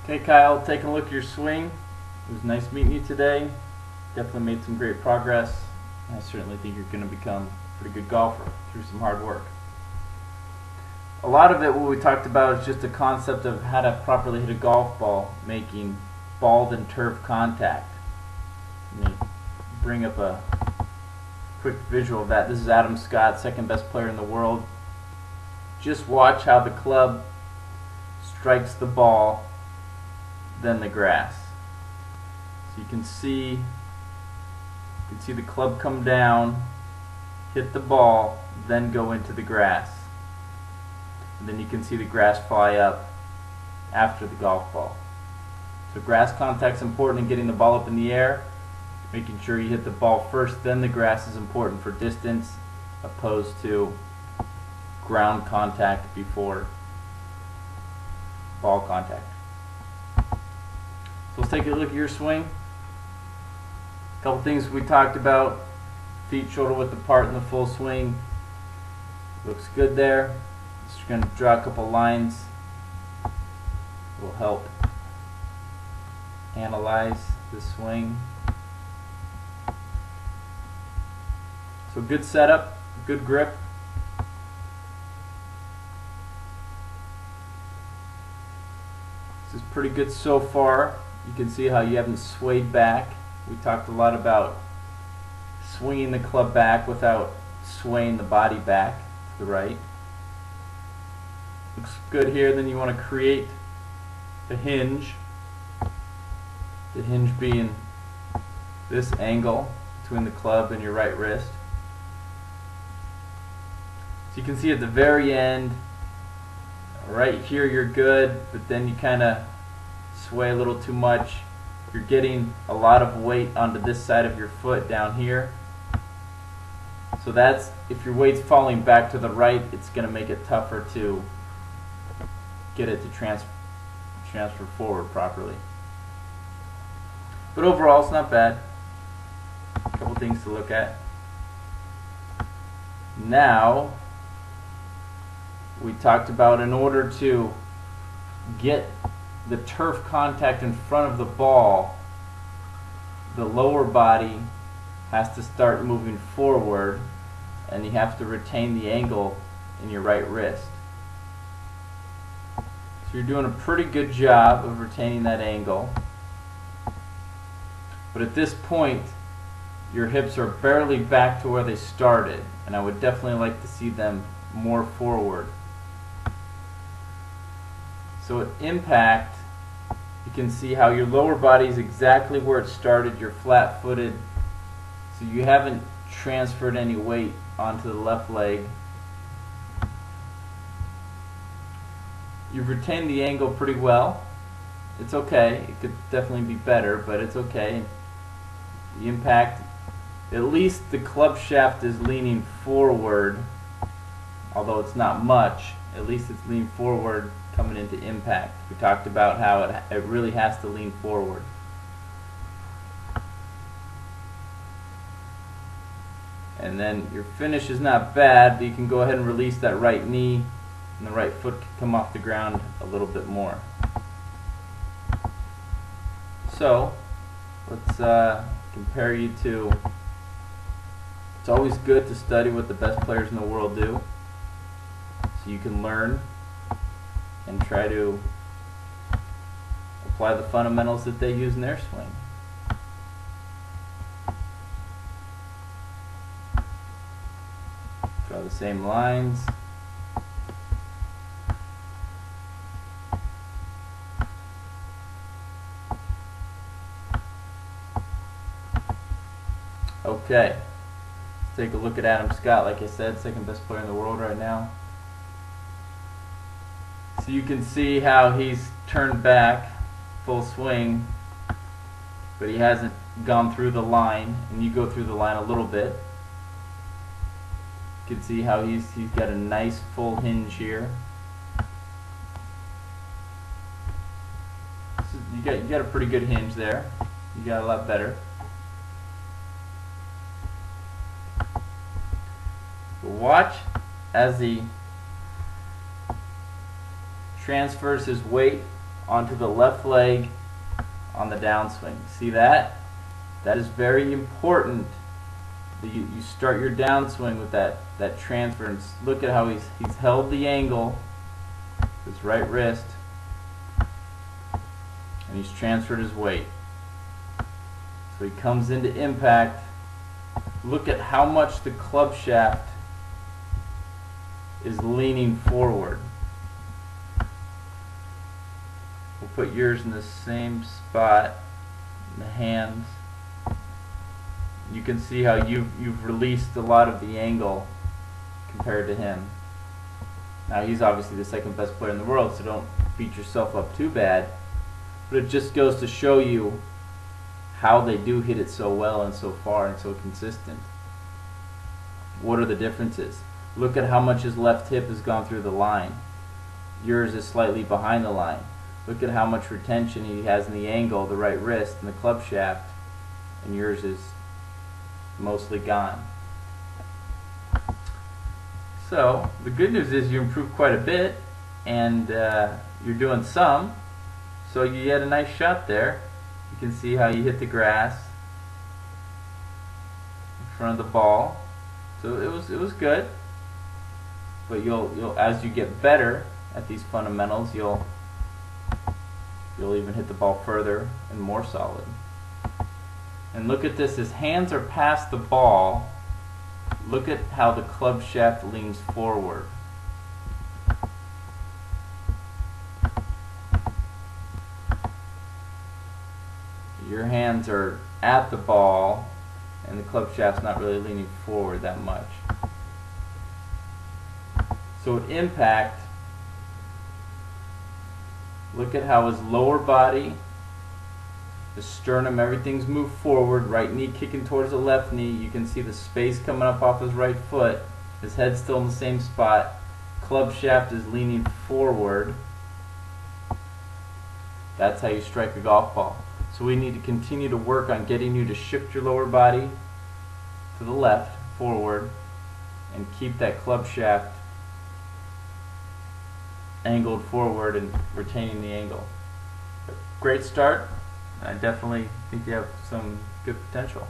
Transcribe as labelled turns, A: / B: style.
A: Okay, Kyle, taking a look at your swing. It was nice meeting you today. Definitely made some great progress. I certainly think you're going to become a pretty good golfer through some hard work. A lot of it, what we talked about, is just a concept of how to properly hit a golf ball, making ball and turf contact. Let me bring up a quick visual of that. This is Adam Scott, second best player in the world. Just watch how the club strikes the ball, then the grass. So you can see the club come down, hit the ball, then go into the grass. And then you can see the grass fly up after the golf ball. So grass contact's important in getting the ball up in the air. Making sure you hit the ball first, then the grass is important for distance, opposed to ground contact before ball contact. So let's take a look at your swing. A couple things we talked about: feet shoulder width apart in the full swing. Looks good there. Just going to draw a couple lines. Will help analyze the swing. So good setup, good grip. This is pretty good so far. You can see how you haven't swayed back. We talked a lot about swinging the club back without swaying the body back to the right. Looks good here. Then you want to create a hinge. The hinge being this angle between the club and your right wrist. So you can see at the very end, right here you're good, but then you kind of sway a little too much. You're getting a lot of weight onto this side of your foot down here. So that's, if your weight's falling back to the right, it's going to make it tougher to get it to transfer forward properly. But overall, it's not bad. A couple things to look at. Now, we talked about, in order to get the turf contact in front of the ball, the lower body has to start moving forward, and you have to retain the angle in your right wrist. So you're doing a pretty good job of retaining that angle. But at this point, your hips are barely back to where they started, and I would definitely like to see them more forward. So at impact, you can see how your lower body is exactly where it started. You're flat-footed, so you haven't transferred any weight onto the left leg. You've retained the angle pretty well. It's okay. It could definitely be better, but it's okay. The impact, at least the club shaft is leaning forward, although it's not much. At least it's leaning forward coming into impact. We talked about how it really has to lean forward. And then your finish is not bad, but you can go ahead and release that right knee, and the right foot can come off the ground a little bit more. So let's compare you to, it's always good to study what the best players in the world do, so you can learn and try to apply the fundamentals that they use in their swing. Draw the same lines. Okay, let's take a look at Adam Scott. Like I said, second best player in the world right now. So you can see how he's turned back full swing, but he hasn't gone through the line, and you go through the line a little bit. You can see how he's got a nice full hinge here. So you got a pretty good hinge there. You got a lot better. But watch as he transfers his weight onto the left leg on the downswing. See that? That is very important. You start your downswing with that transfer, and look at how he's held the angle, his right wrist, and he's transferred his weight. So he comes into impact. Look at how much the club shaft is leaning forward. We'll put yours in the same spot in the hands. You can see how you've released a lot of the angle compared to him. Now he's obviously the second best player in the world, so don't beat yourself up too bad. But it just goes to show you how they do hit it so well and so far and so consistent. What are the differences? Look at how much his left hip has gone through the line. Yours is slightly behind the line. Look at how much retention he has in the angle, the right wrist, and the club shaft, and yours is mostly gone. So the good news is you improved quite a bit, and you're doing some. So you had a nice shot there. You can see how you hit the grass in front of the ball. So it was good. But you'll as you get better at these fundamentals, you'll even hit the ball further and more solid. And look at this, his hands are past the ball. Look at how the club shaft leans forward. Your hands are at the ball and the club shaft's not really leaning forward that much. So at impact, look at how his lower body, the sternum, everything's moved forward, right knee kicking towards the left knee. You can see the space coming up off his right foot. His head's still in the same spot. Club shaft is leaning forward. That's how you strike a golf ball. So we need to continue to work on getting you to shift your lower body to the left, forward, and keep that club shaft angled forward and retaining the angle. Great start. I definitely think you have some good potential.